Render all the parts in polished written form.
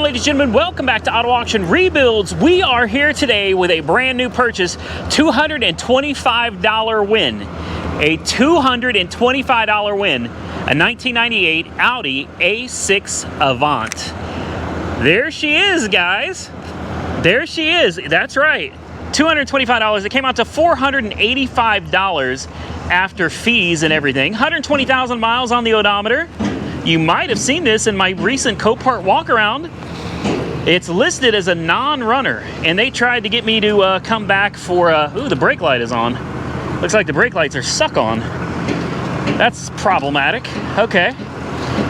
ladies and gentlemen, welcome back to Auto Auction Rebuilds. We are here today with a brand new purchase, $225 win. A $225 win, a 1998 Audi A6 Avant. There she is, guys. There she is. That's right. $225. It came out to $485 after fees and everything. 120,000 miles on the odometer. You might have seen this in my recent Copart walk around. It's listed as a non-runner, and they tried to get me to come back for, ooh, the brake light is on. Looks like the brake lights are stuck on. That's problematic. Okay.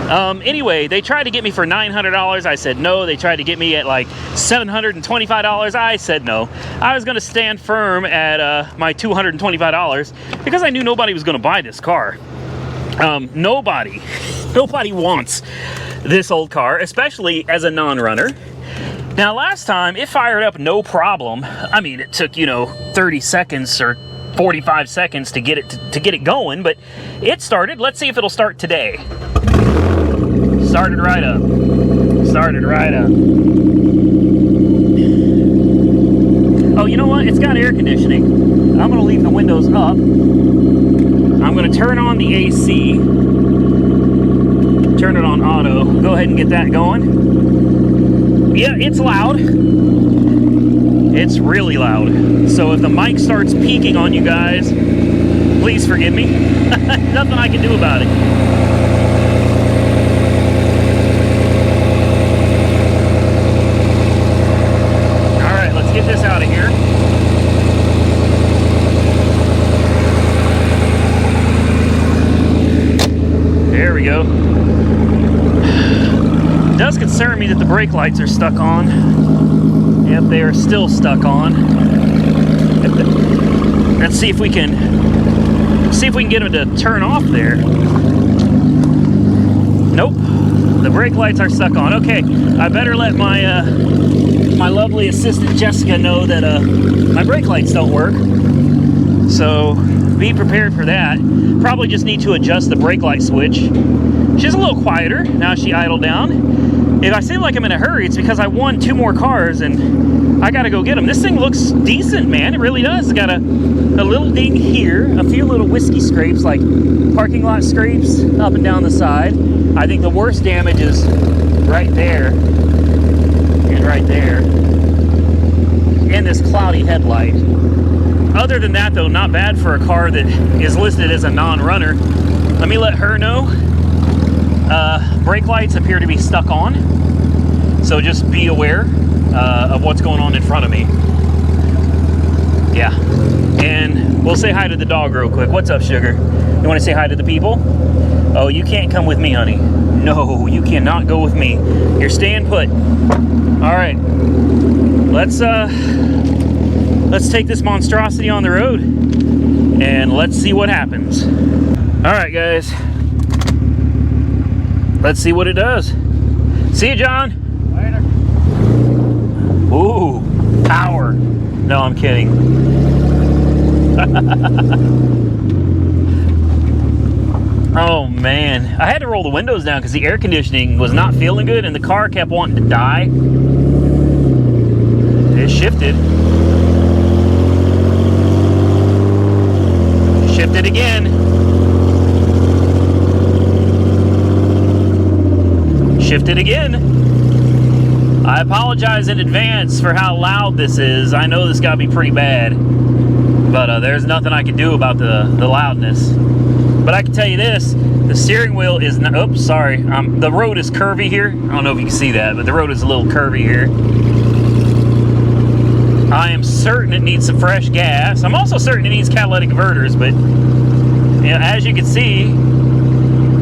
Anyway, they tried to get me for $900. I said no. They tried to get me at like $725. I said no. I was going to stand firm at my $225 because I knew nobody was going to buy this car. Nobody wants this old car, especially as a non-runner. Now, last time it fired up no problem. I mean, it took, 30 seconds or 45 seconds to get it going, but it started. Let's see if it'll start today. Started right up. Started right up. Oh, you know what? It's got air conditioning. I'm going to leave the windows up. I'm going to turn on the AC. Turn it on auto. Go ahead and get that going. Yeah, it's loud. It's really loud. So if the mic starts peaking on you guys, please forgive me. Nothing I can do about it. All right, let's get this out of here. There we go. It does concern me that the brake lights are stuck on. Yep, they are still stuck on. Let's see if we can get them to turn off there. Nope, the brake lights are stuck on. Okay, I better let my my lovely assistant Jessica know that my brake lights don't work. So be prepared for that. Probably just need to adjust the brake light switch. She's a little quieter now she idled down. If I seem like I'm in a hurry, it's because I won 2 more cars and I gotta go get them. This thing looks decent, man. It really does. It's got a little ding here, a few little whiskey scrapes, like parking lot scrapes up and down the side. I think the worst damage is right there and right there, and this cloudy headlight. Other than that, though, not bad for a car that is listed as a non-runner. Let me let her know. Brake lights appear to be stuck on, so just be aware of what's going on in front of me. Yeah, and we'll say hi to the dog real quick. What's up, sugar? You want to say hi to the people? Oh, you can't come with me, honey. No, you cannot go with me. You're staying put. All right, let's take this monstrosity on the road and let's see what happens. All right, guys. Let's see what it does. See you, John. Later. Ooh, power. No, I'm kidding. Oh, man. I had to roll the windows down because the air conditioning was not feeling good and the car kept wanting to die. It shifted. Shifted again. Shifted again. I apologize in advance for how loud this is. I know this got to be pretty bad, but there's nothing I can do about the loudness. But I can tell you this: the steering wheel is not. Oops, sorry. The road is curvy here. I don't know if you can see that, but the road is a little curvy here. I am certain it needs some fresh gas. I'm also certain it needs catalytic converters, but as you can see,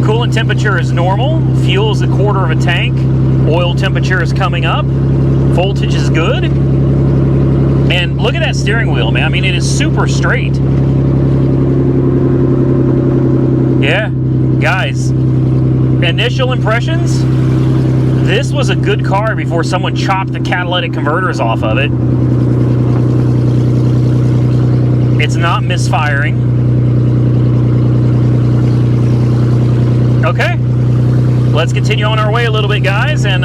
coolant temperature is normal, fuel is 1/4 of a tank, oil temperature is coming up, voltage is good, and look at that steering wheel, man. I mean, it is super straight. Yeah, guys, initial impressions, this was a good car before someone chopped the catalytic converters off of it. It's not misfiring. Okay, let's continue on our way a little bit, guys, and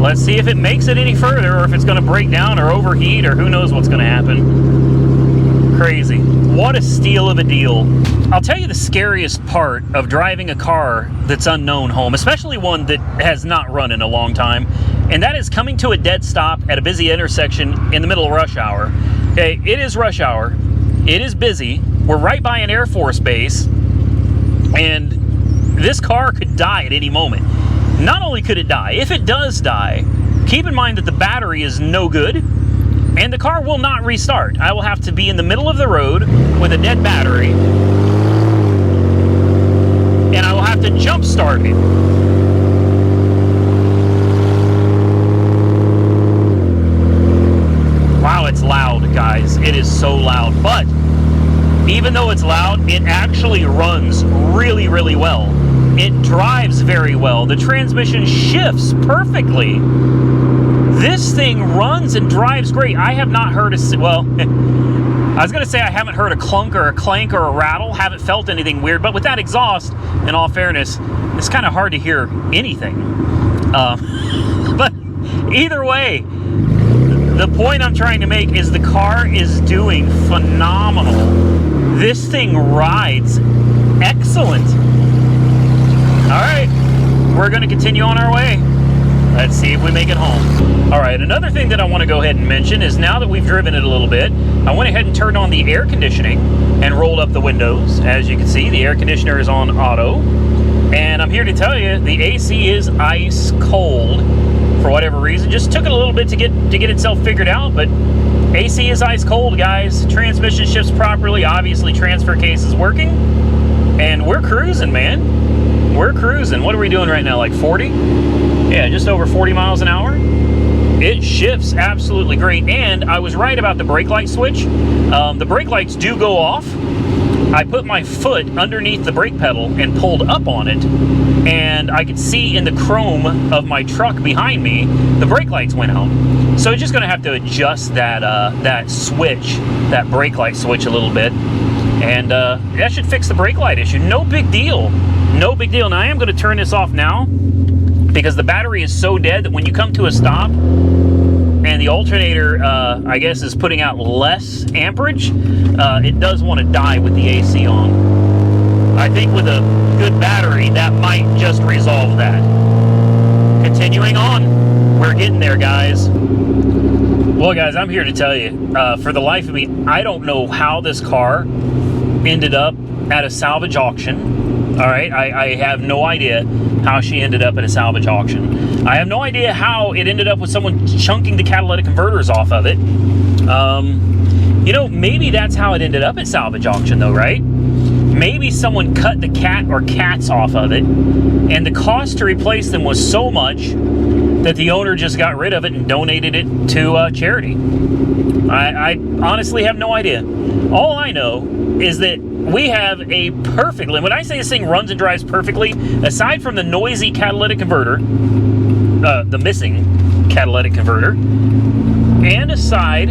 Let's see if it makes it any further, or if it's going to break down or overheat, or who knows what's going to happen. Crazy. What a steal of a deal. I'll tell you the scariest part of driving a car that's unknown home, especially one that has not run in a long time, and that is coming to a dead stop at a busy intersection in the middle of rush hour. Okay, it is rush hour. It is busy. We're right by an Air Force base, and this car could die at any moment. Not only could it die, if it does die, keep in mind that the battery is no good, and the car will not restart. I will have to be in the middle of the road with a dead battery, and I will have to jump start it. Wow, it's loud, guys. It is so loud, but even though it's loud, it actually runs really, really well. It drives very well. The transmission shifts perfectly. This thing runs and drives great. I have not heard well, I was going to say I haven't heard a clunk or a clank or a rattle. Haven't felt anything weird. But with that exhaust, in all fairness, it's kind of hard to hear anything. But either way, the point I'm trying to make is the car is doing phenomenal. This thing rides excellent. All right, we're going to continue on our way. Let's see if we make it home. All right, another thing that I want to go ahead and mention is now that we've driven it a little bit, I went ahead and turned on the air conditioning and rolled up the windows. As you can see, the air conditioner is on auto. And I'm here to tell you, the AC is ice cold for whatever reason. Just took it a little bit to get itself figured out, but AC is ice cold, guys. Transmission shifts properly. Obviously, transfer case is working. And we're cruising, man. We're cruising. What are we doing right now? Like 40? Yeah, just over 40 miles an hour. It shifts absolutely great. And I was right about the brake light switch. The brake lights do go off. I put my foot underneath the brake pedal and pulled up on it, and I could see in the chrome of my truck behind me, the brake lights went out. So I'm just going to have to adjust that switch, that brake light switch a little bit, and that should fix the brake light issue. No big deal. No big deal. Now I am going to turn this off now because the battery is so dead that when you come to a stop and the alternator, I guess, is putting out less amperage, it does want to die with the AC on. I think with a good battery, that might just resolve that. Continuing on, we're getting there, guys. Well, guys, I'm here to tell you, for the life of me, I don't know how this car ended up at a salvage auction. All right, I have no idea how she ended up at a salvage auction. I have no idea how it ended up with someone chunking the catalytic converters off of it. You know, maybe that's how it ended up at salvage auction, though, right? Maybe someone cut the cat or cats off of it, and the cost to replace them was so much that the owner just got rid of it and donated it to charity. I honestly have no idea. All I know is that we have a perfectly, when I say this thing runs and drives perfectly, aside from the noisy catalytic converter, the missing catalytic converter, and aside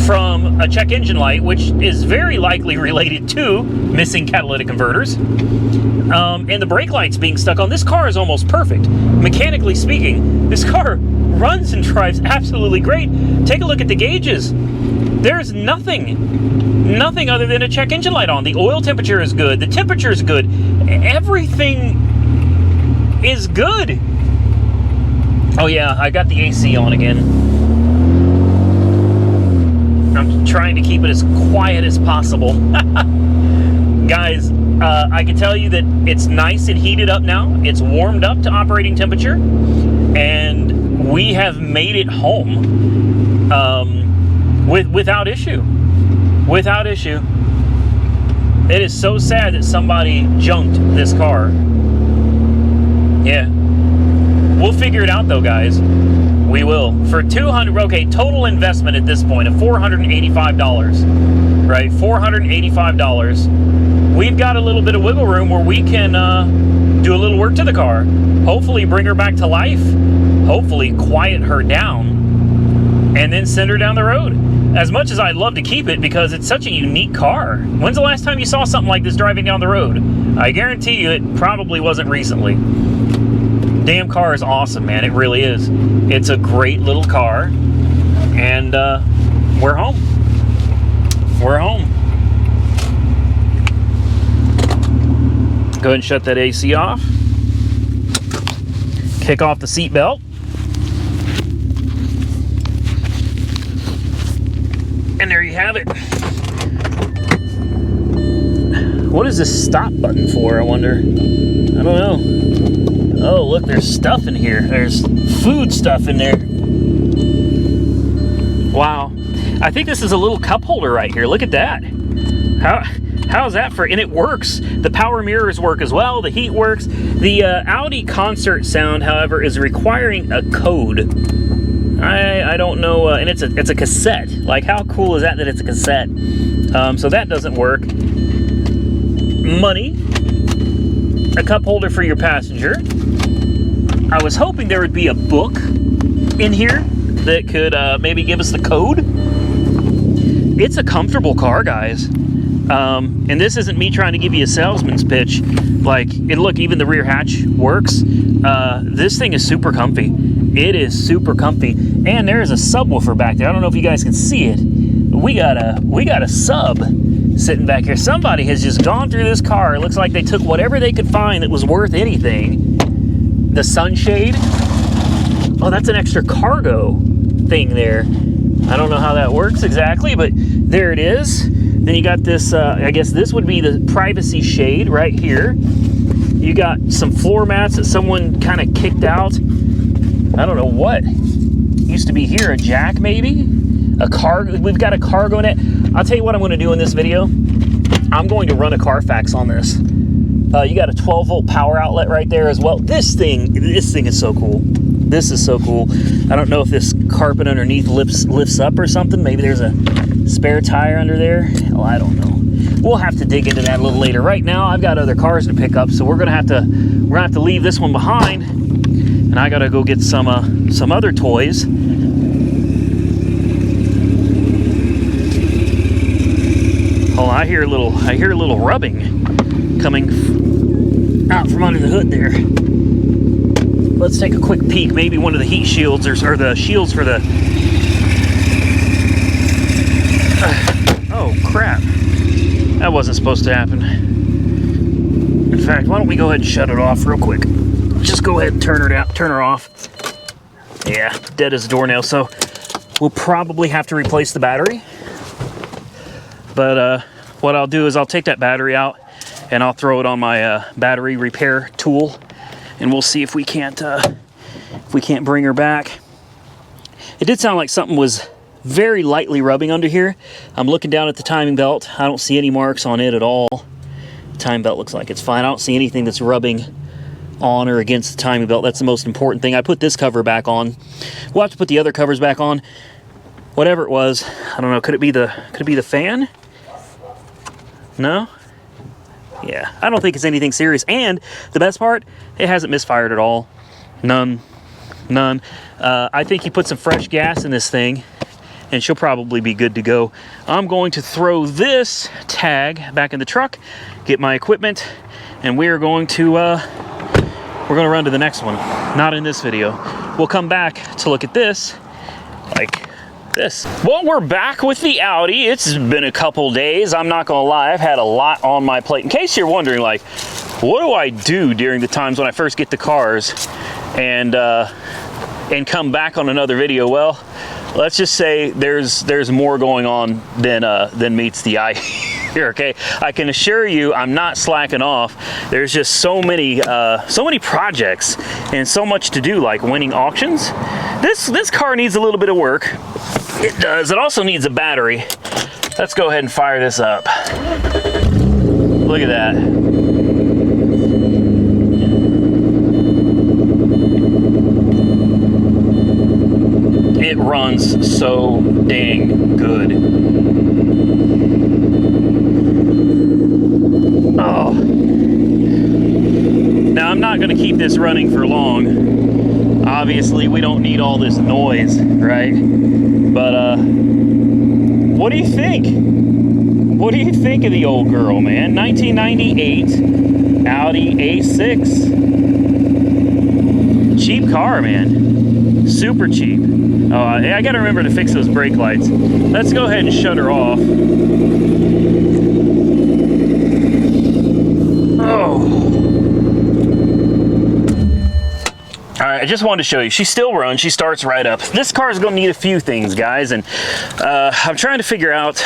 from a check engine light, which is very likely related to missing catalytic converters, and the brake lights being stuck on, this car is almost perfect. Mechanically speaking, this car runs and drives absolutely great. Take a look at the gauges. There's nothing other than a check engine light on. The oil temperature is good. The temperature is good. Everything is good. Oh yeah, I got the AC on again. I'm trying to keep it as quiet as possible. Guys, I can tell you that it's nice and heated up now. It's warmed up to operating temperature. And we have made it home without issue. Without issue. It is so sad that somebody junked this car. Yeah. We'll figure it out though, guys. We will. For total investment at this point of $485, right? $485. We've got a little bit of wiggle room where we can do a little work to the car. Hopefully bring her back to life. Hopefully quiet her down. And then send her down the road. As much as I'd love to keep it because it's such a unique car. When's the last time you saw something like this driving down the road? I guarantee you it probably wasn't recently. Damn car is awesome, man. It really is. It's a great little car. And we're home. We're home. Go ahead and shut that AC off. Kick off the seat belt. And there you have it. What is this stop button for, I wonder? I don't know. Oh, look, there's stuff in here. There's food stuff in there. Wow. I think this is a little cup holder right here. Look at that. How is that for, and it works. The power mirrors work as well. The heat works. The Audi concert sound, however, is requiring a code. I don't know, and it's a cassette. Like, how cool is that it's a cassette? So that doesn't work. Money. A cup holder for your passenger. I was hoping there would be a book in here that could maybe give us the code. It's a comfortable car, guys. And this isn't me trying to give you a salesman's pitch. Like, and look, even the rear hatch works. This thing is super comfy. It is super comfy. And there is a subwoofer back there. I don't know if you guys can see it. We got a sub sitting back here. Somebody has just gone through this car. It looks like they took whatever they could find that was worth anything. The sunshade. Oh, that's an extra cargo thing there. I don't know how that works exactly, but there it is. Then you got this, I guess this would be the privacy shade right here. You got some floor mats that someone kind of kicked out. I don't know what. Used to be here, a jack maybe? A car, we've got a cargo net. I'll tell you what I'm going to do in this video. I'm going to run a Carfax on this. You got a 12 volt power outlet right there as well. This thing is so cool. This is so cool. I don't know if this carpet underneath lifts up or something. Maybe there's a spare tire under there. Hell, I don't know. We'll have to dig into that a little later. Right now, I've got other cars to pick up, so we're gonna have to leave this one behind, and I gotta go get some other toys. Oh, I hear a little rubbing coming out from under the hood there. Let's take a quick peek. Maybe one of the heat shields or the shields for the... oh, crap. That wasn't supposed to happen. In fact, why don't we go ahead and shut it off real quick. Just go ahead and turn her off. Yeah, dead as a doornail. So we'll probably have to replace the battery. But what I'll do is I'll take that battery out and I'll throw it on my battery repair tool. And we'll see if we can't bring her back. It did sound like something was very lightly rubbing under here. I'm looking down at the timing belt. I don't see any marks on it at all. The timing belt looks like it's fine. I don't see anything that's rubbing on or against the timing belt. That's the most important thing. I put this cover back on. We'll have to put the other covers back on. Whatever it was, I don't know. Could it be the fan? No? Yeah, I don't think it's anything serious. And the best part, it hasn't misfired at all. None. I think you put some fresh gas in this thing and she'll probably be good to go. I'm going to throw this tag back in the truck, get my equipment, and we're going to run to the next one. Not in this video. We'll come back to look at this, like this. Well, we're back with the Audi. It's been a couple days. I'm not gonna lie, I've had a lot on my plate. In case you're wondering, like, what do I do during the times when I first get the cars and come back on another video? Well, let's just say there's more going on than meets the eye here, okay? I can assure you I'm not slacking off. There's just so many projects and so much to do, like winning auctions. This car needs a little bit of work. It does. It also needs a battery. Let's go ahead and fire this up. Look at that. It runs so dang good. Oh. Now, I'm not going to keep this running for long. Obviously, we don't need all this noise, right? But, what do you think? What do you think of the old girl, man? 1998 Audi A6. car, man. Super cheap. Oh, I gotta remember to fix those brake lights. Let's go ahead and shut her off. Oh. All right, I just wanted to show you. She still runs. She starts right up. This car is going to need a few things, guys, and I'm trying to figure out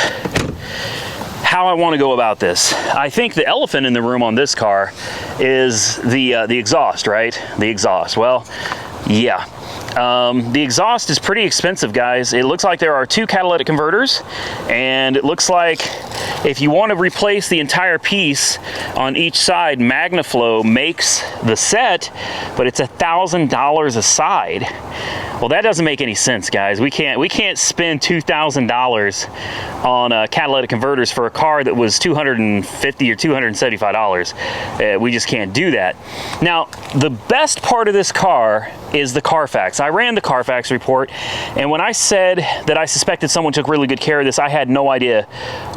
how I want to go about this. I think the elephant in the room on this car is the exhaust, right? The exhaust. Well, yeah. The exhaust is pretty expensive, guys. It looks like there are 2 catalytic converters, and it looks like if you want to replace the entire piece on each side, MagnaFlow makes the set, but it's $1,000 a side. Well, that doesn't make any sense, guys. We can't spend $2,000 on catalytic converters for a car that was $250 or $275. We just can't do that. Now, the best part of this car is the Carfax. I ran the Carfax report, and when I said that I suspected someone took really good care of this, I had no idea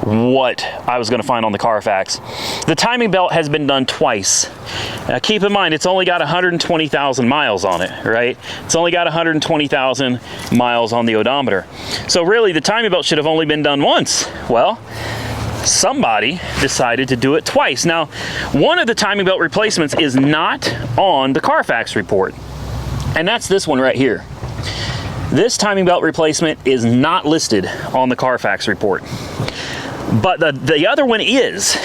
what I was going to find on the Carfax. The timing belt has been done twice. Keep in mind, it's only got 120,000 miles on it, right? It's only got 120,000 miles on the odometer. So really, the timing belt should have only been done once. Well, somebody decided to do it twice. Now, one of the timing belt replacements is not on the Carfax report, and that's this one right here. This timing belt replacement is not listed on the Carfax report, but the other one is.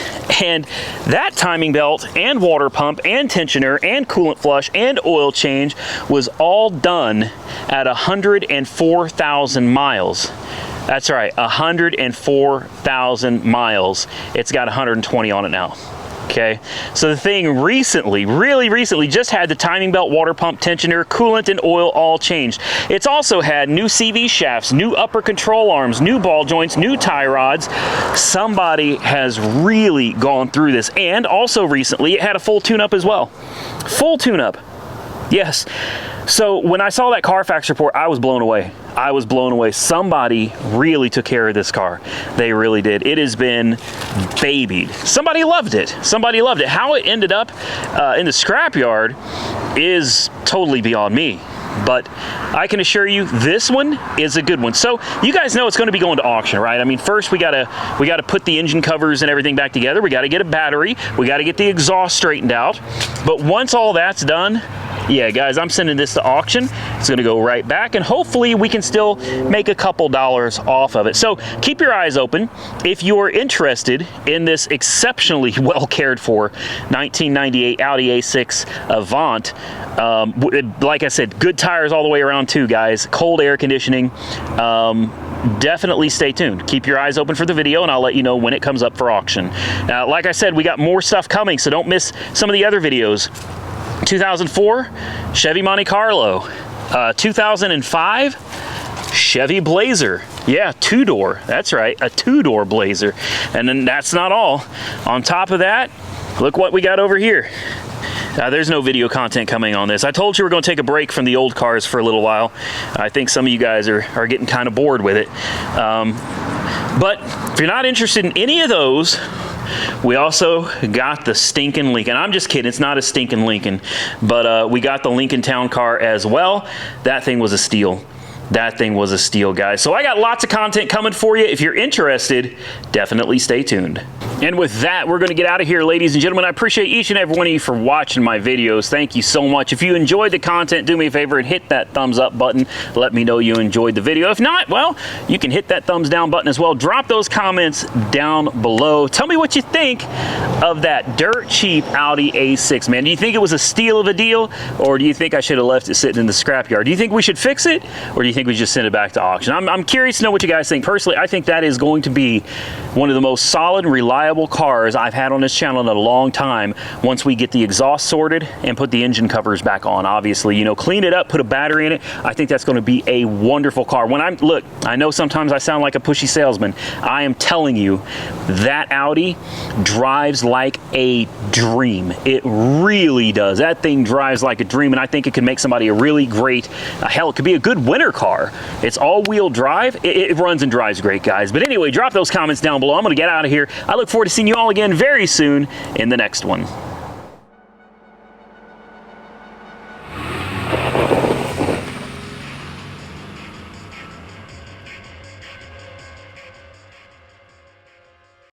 And that timing belt and water pump and tensioner and coolant flush and oil change was all done at 104,000 miles. That's right, 104,000 miles. It's got 120 on it now. Okay, so the thing recently, really recently, just had the timing belt, water pump, tensioner, coolant, and oil all changed. It's also had new CV shafts, new upper control arms, new ball joints, new tie rods. Somebody has really gone through this. And also recently, it had a full tune-up as well. Full tune-up. Yes. So when I saw that Carfax report, I was blown away. I was blown away. Somebody really took care of this car. They really did. It has been babied. Somebody loved it. Somebody loved it. How it ended up in the scrapyard is totally beyond me. But I can assure you this one is a good one. So you guys know it's going to be going to auction, right? I mean, first we gotta put the engine covers and everything back together. We got to get a battery. We got to get the exhaust straightened out. But once all that's done, yeah, guys, I'm sending this to auction. It's going to go right back, and hopefully we can still make a couple dollars off of it. So keep your eyes open. If you're interested in this exceptionally well cared for 1998 Audi A6 Avant, like I said, good tires all the way around too, guys. Cold air conditioning. Definitely stay tuned. Keep your eyes open for the video, and I'll let you know when it comes up for auction. Like I said, we got more stuff coming, so don't miss some of the other videos. 2004 Chevy Monte Carlo, 2005 Chevy Blazer. Yeah, 2-door. That's right, a 2-door Blazer. And then that's not all. On top of that, look what we got over here. There's no video content coming on this. I told you we're going to take a break from the old cars for a little while. I think some of you guys are getting kind of bored with it. But if you're not interested in any of those, we also got the stinking Lincoln. I'm just kidding, it's not a stinking Lincoln, but we got the Lincoln Town Car as well. That thing was a steal. That thing was a steal, guys. So I got lots of content coming for you. If you're interested, definitely stay tuned. And with that, we're going to get out of here, ladies and gentlemen. I appreciate each and every one of you for watching my videos. Thank you so much. If you enjoyed the content, do me a favor and hit that thumbs up button. Let me know you enjoyed the video. If not, well, you can hit that thumbs down button as well. Drop those comments down below. Tell me what you think of that dirt cheap Audi A6, man. Do you think it was a steal of a deal, or do you think I should have left it sitting in the scrapyard? Do you think we should fix it, or do you think we just send it back to auction? I'm curious to know what you guys think. Personally, I think that is going to be one of the most solid and reliable cars I've had on this channel in a long time once we get the exhaust sorted and put the engine covers back on. Obviously, you know, clean it up, put a battery in it. I think that's going to be a wonderful car. Look, I know sometimes I sound like a pushy salesman. I am telling you, that Audi drives like a dream. It really does. That thing drives like a dream, and I think it could make somebody a really great, hell, it could be a good winter car. It's all-wheel drive. It runs and drives great, guys. But anyway, drop those comments down below. I'm going to get out of here. I look forward to seeing you all again very soon in the next one.